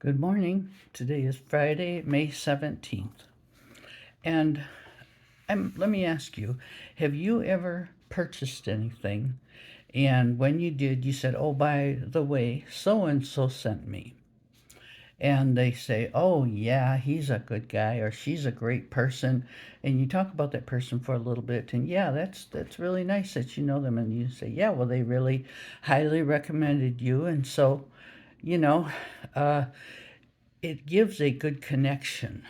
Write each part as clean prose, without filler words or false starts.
Good morning. Today is Friday, May 17th. And let me ask you, have you ever purchased anything? And when you did, you said, oh, by the way, so and so sent me. And they say, oh, yeah, he's a good guy or she's a great person. And you talk about that person for a little bit. And yeah, that's really nice that you know them. And you say, yeah, well, they really highly recommended you. And so, you know, uh, it gives a good connection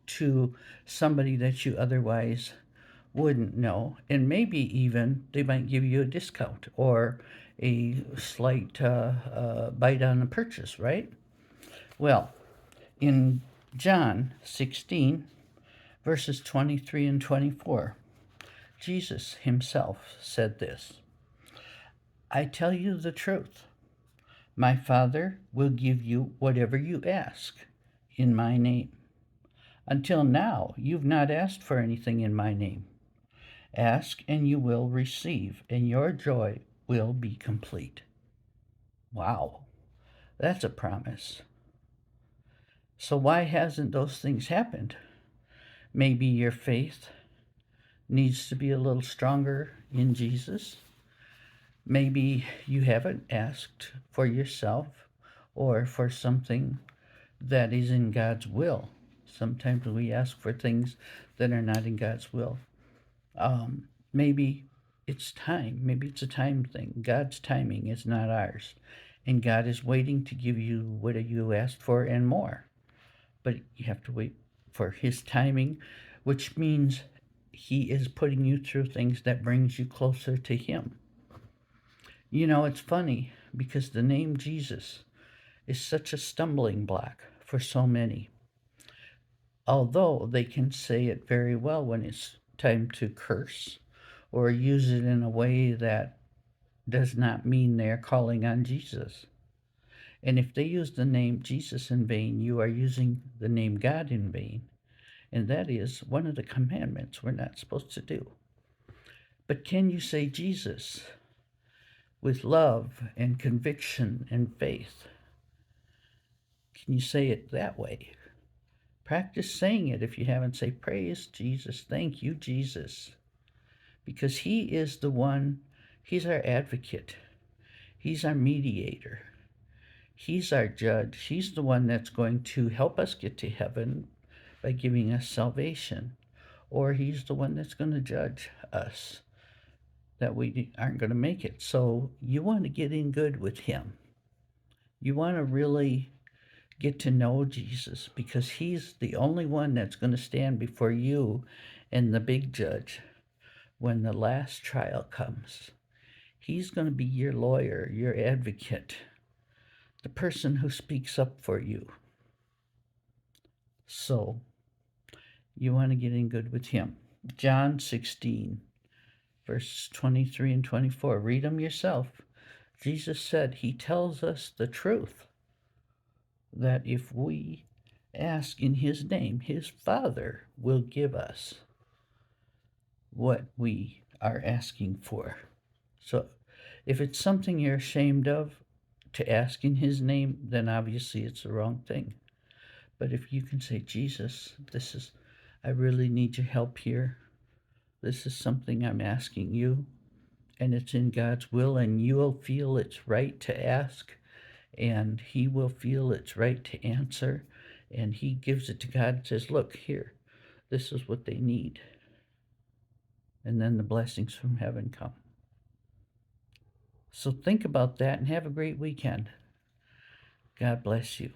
to somebody that you otherwise wouldn't know. And maybe even they might give you a discount or a slight bite on the purchase, right? Well, in John 16, verses 23 and 24, Jesus himself said this: I tell you the truth. My Father will give you whatever you ask in my name. Until now, you've not asked for anything in my name. Ask and you will receive, and your joy will be complete. Wow, that's a promise. So, why hasn't those things happened? Maybe your faith needs to be a little stronger in Jesus. Maybe you haven't asked for yourself or for something that is in God's will. Sometimes we ask for things that are not in God's will. Maybe it's time. Maybe it's a time thing. God's timing is not ours. And God is waiting to give you what you asked for and more. But you have to wait for his timing, which means he is putting you through things that brings you closer to him. You know, it's funny because the name Jesus is such a stumbling block for so many. Although they can say it very well when it's time to curse or use it in a way that does not mean they're calling on Jesus. And if they use the name Jesus in vain, you are using the name God in vain. And that is one of the commandments we're not supposed to do. But can you say Jesus with love and conviction and faith? Can you say it that way? Practice saying it if you haven't. Say, praise Jesus. Thank you, Jesus. Because he is the one, he's our advocate. He's our mediator. He's our judge. He's the one that's going to help us get to heaven by giving us salvation. Or he's the one that's going to judge us that we aren't going to make it. So you want to get in good with him. You want to really get to know Jesus because he's the only one that's going to stand before you and the big judge when the last trial comes. He's going to be your lawyer, your advocate, the person who speaks up for you. So you want to get in good with him. John 16, verses 23 and 24. Read them yourself. Jesus said he tells us the truth, that if we ask in his name, his Father will give us what we are asking for. So if it's something you're ashamed of to ask in his name, then obviously it's the wrong thing. But if you can say, Jesus, I really need your help here. This is something I'm asking you, and it's in God's will, and you will feel it's right to ask, and he will feel it's right to answer, and he gives it to God and says, look, here, this is what they need. And then the blessings from heaven come. So think about that and have a great weekend. God bless you.